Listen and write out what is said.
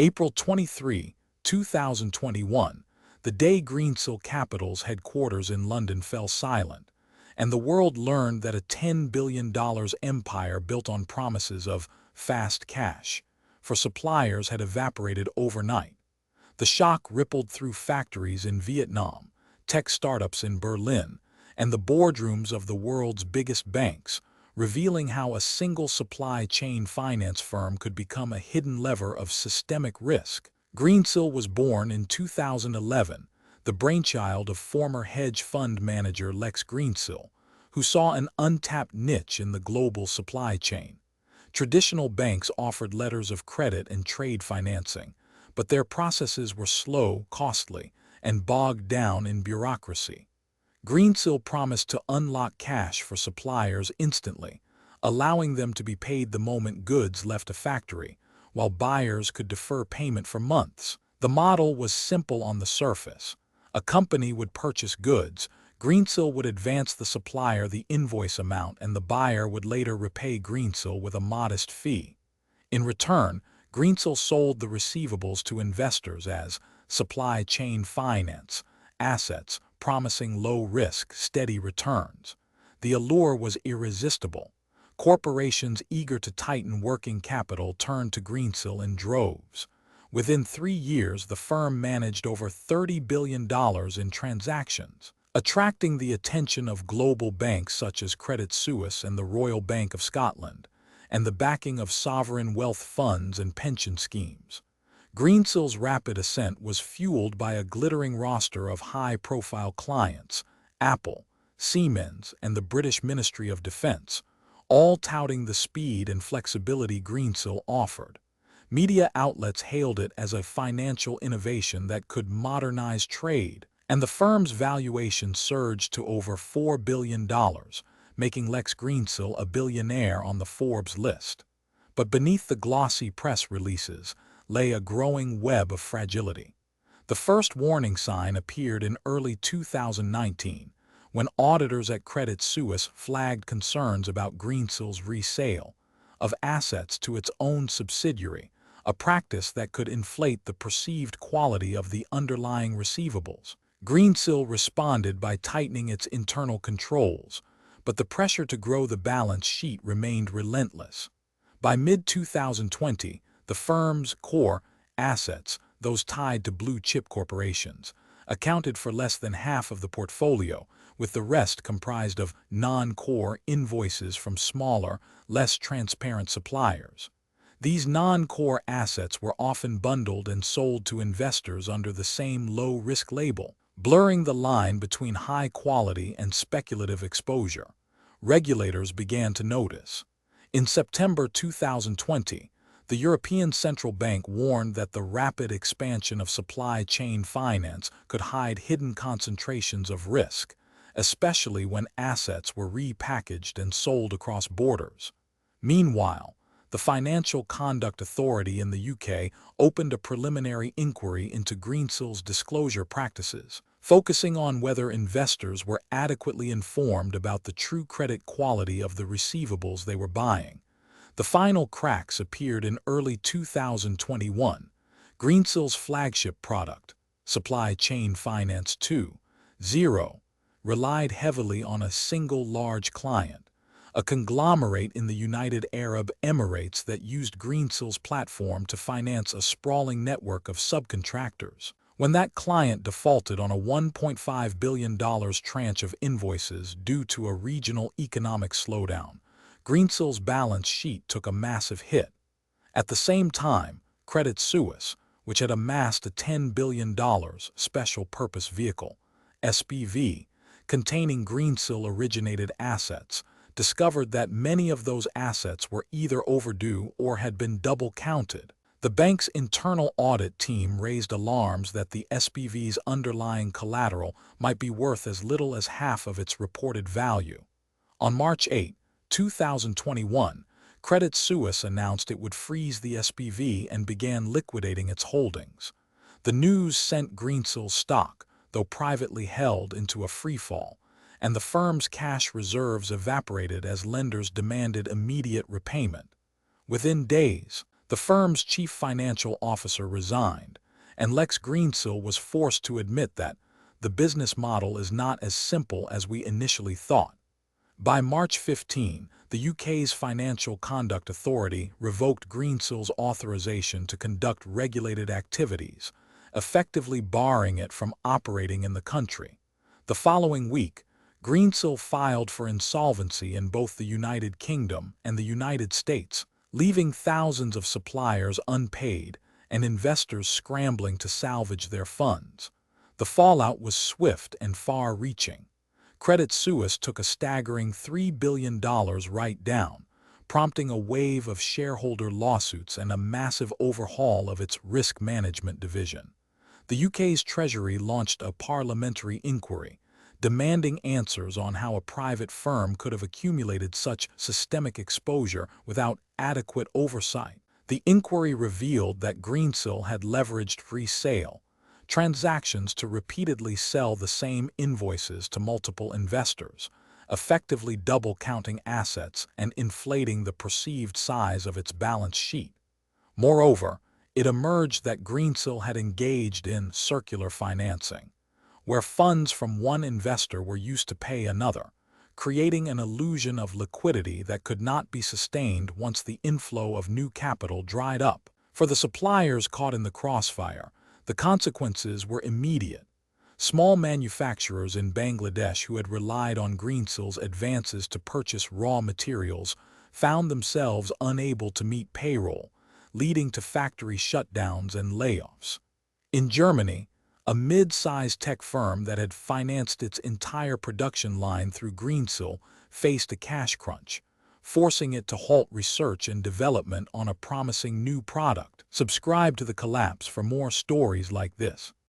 April 23, 2021, the day Greensill Capital's headquarters in London fell silent, and the world learned that a $10 billion empire built on promises of fast cash for suppliers had evaporated overnight. The shock rippled through factories in Vietnam, tech startups in Berlin, and the boardrooms of the world's biggest banks, revealing how a single supply chain finance firm could become a hidden lever of systemic risk. Greensill was born in 2011, the brainchild of former hedge fund manager Lex Greensill, who saw an untapped niche in the global supply chain. Traditional banks offered letters of credit and trade financing, but their processes were slow, costly, and bogged down in bureaucracy. Greensill promised to unlock cash for suppliers instantly, allowing them to be paid the moment goods left a factory, while buyers could defer payment for months. The model was simple on the surface. A company would purchase goods, Greensill would advance the supplier the invoice amount, and the buyer would later repay Greensill with a modest fee. In return, Greensill sold the receivables to investors as supply chain finance, assets promising low-risk, steady returns. The allure was irresistible. Corporations eager to tighten working capital turned to Greensill in droves. Within 3 years, the firm managed over $30 billion in transactions, attracting the attention of global banks such as Credit Suisse and the Royal Bank of Scotland, and the backing of sovereign wealth funds and pension schemes. Greensill's rapid ascent was fueled by a glittering roster of high-profile clients: Apple, Siemens, and the British Ministry of Defense, all touting the speed and flexibility Greensill offered. Media outlets hailed it as a financial innovation that could modernize trade, and the firm's valuation surged to over $4 billion, making Lex Greensill a billionaire on the Forbes list. But beneath the glossy press releases lay a growing web of fragility. The first warning sign appeared in early 2019, when auditors at Credit Suisse flagged concerns about Greensill's resale of assets to its own subsidiary, a practice that could inflate the perceived quality of the underlying receivables. Greensill responded by tightening its internal controls, but the pressure to grow the balance sheet remained relentless. By mid-2020, the firm's core assets, those tied to blue-chip corporations, accounted for less than half of the portfolio, with the rest comprised of non-core invoices from smaller, less transparent suppliers. These non-core assets were often bundled and sold to investors under the same low-risk label, blurring the line between high-quality and speculative exposure. Regulators began to notice. In September 2020, the European Central Bank warned that the rapid expansion of supply chain finance could hide hidden concentrations of risk, especially when assets were repackaged and sold across borders. Meanwhile, the Financial Conduct Authority in the UK opened a preliminary inquiry into Greensill's disclosure practices, focusing on whether investors were adequately informed about the true credit quality of the receivables they were buying. The final cracks appeared in early 2021. Greensill's flagship product, Supply Chain Finance 2.0, relied heavily on a single large client, a conglomerate in the United Arab Emirates that used Greensill's platform to finance a sprawling network of subcontractors. When that client defaulted on a $1.5 billion tranche of invoices due to a regional economic slowdown, Greensill's balance sheet took a massive hit. At the same time, Credit Suisse, which had amassed a $10 billion special purpose vehicle, SPV, containing Greensill-originated assets, discovered that many of those assets were either overdue or had been double-counted. The bank's internal audit team raised alarms that the SPV's underlying collateral might be worth as little as half of its reported value. On March 8, 2021, Credit Suisse announced it would freeze the SPV and began liquidating its holdings. The news sent Greensill's stock, though privately held, into a freefall, and the firm's cash reserves evaporated as lenders demanded immediate repayment. Within days, The firm's chief financial officer resigned, and Lex Greensill was forced to admit that the business model is not as simple as we initially thought. By March 15, the UK's Financial Conduct Authority revoked Greensill's authorization to conduct regulated activities, effectively barring it from operating in the country. The following week, Greensill filed for insolvency in both the United Kingdom and the United States, leaving thousands of suppliers unpaid and investors scrambling to salvage their funds. The fallout was swift and far-reaching. Credit Suisse took a staggering $3 billion write-down, prompting a wave of shareholder lawsuits and a massive overhaul of its risk management division. The UK's Treasury launched a parliamentary inquiry, demanding answers on how a private firm could have accumulated such systemic exposure without adequate oversight. The inquiry revealed that Greensill had leveraged resale transactions to repeatedly sell the same invoices to multiple investors, effectively double-counting assets and inflating the perceived size of its balance sheet. Moreover, it emerged that Greensill had engaged in circular financing, where funds from one investor were used to pay another, creating an illusion of liquidity that could not be sustained once the inflow of new capital dried up. For the suppliers caught in the crossfire, the consequences were immediate. Small manufacturers in Bangladesh who had relied on Greensill's advances to purchase raw materials found themselves unable to meet payroll, leading to factory shutdowns and layoffs. In Germany, a mid-sized tech firm that had financed its entire production line through Greensill faced a cash crunch, forcing it to halt research and development on a promising new product. Subscribe to The Collapse for more stories like this.